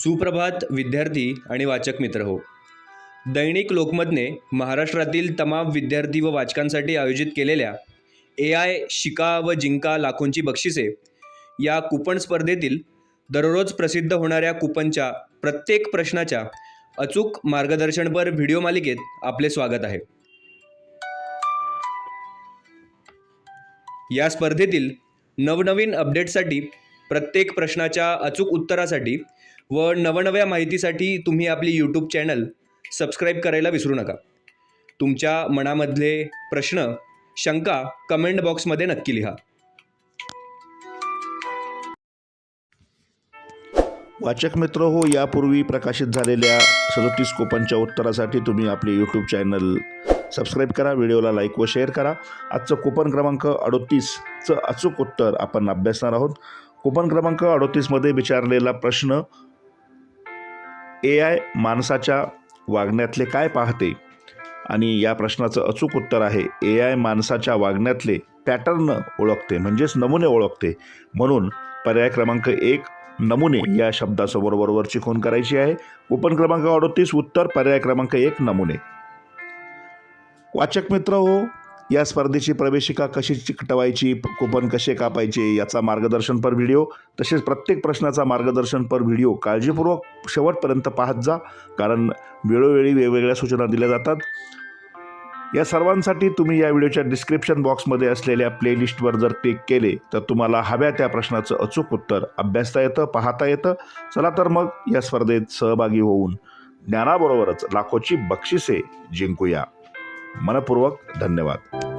सुप्रभात विद्यार्थी आणि वाचक मित्र हो. दैनिक लोकमतने महाराष्ट्रातील तमाम विद्यार्थी व वाचकांसाठी आयोजित केलेल्या AI शिका व जिंका लाखोंची बक्षिसे या कूपन स्पर्धेतील दररोज प्रसिद्ध होणाऱ्या कूपनच्या प्रत्येक प्रश्नाच्या अचूक मार्गदर्शनपर व्हिडिओ मालिकेत आपले स्वागत आहे. या स्पर्धेतील नवनवीन अपडेट्ससाठी, प्रत्येक प्रश्नाच्या अचूक उत्तरासाठी व नवनव्या माहितीसाठी तुम्ही आपली यूट्यूब चॅनल सबस्क्राईब करायला विसरू नका. तुमच्या मनामधले प्रश्न, शंका कमेंट बॉक्समध्ये नक्की लिहा. वाचक मित्र हो, यापूर्वी प्रकाशित झालेल्या 37 कूपनच्या उत्तरासाठी तुम्ही आपले यूट्यूब चॅनल सबस्क्राईब करा, व्हिडिओला लाईक व शेअर करा. आजचं कूपन क्रमांक 38चं अचूक उत्तर आपण अभ्यासणार आहोत. कूपन क्रमांक 38मध्ये विचारलेला प्रश्न, AI माणसाच्या वागण्यातले काय पाहते? आणि या प्रश्नाचं अचूक उत्तर आहे, AI माणसाच्या वागण्यातले पॅटर्न ओळखते, म्हणजेच नमुने ओळखते. म्हणून पर्याय क्रमांक 1 नमुने या शब्दासमोर बरोबरची खूण करायची आहे. कूपन क्रमांक 38 उत्तर पर्याय क्रमांक 1 नमुने. वाचक मित्र हो, या स्पर्धेची प्रवेशिका कशी चिकटवायची, कूपन कसे कापायचे याचा मार्गदर्शनपर व्हिडिओ, तसेच प्रत्येक प्रश्नाचा मार्गदर्शनपर व्हिडिओ काळजीपूर्वक शेवटपर्यंत पाहत जा, कारण वेळोवेळी वेगवेगळ्या सूचना दिल्या जातात. या सर्वांसाठी तुम्ही या व्हिडिओच्या डिस्क्रिप्शन बॉक्समध्ये असलेल्या प्लेलिस्टवर जर क्लिक केले तर तुम्हाला हव्या त्या प्रश्नाचं अचूक उत्तर अभ्यासता येतं, पाहता येतं. चला तर मग या स्पर्धेत सहभागी होऊन ज्ञानाबरोबरच लाखोची बक्षिसे जिंकूया. मनपूर्वक धन्यवाद.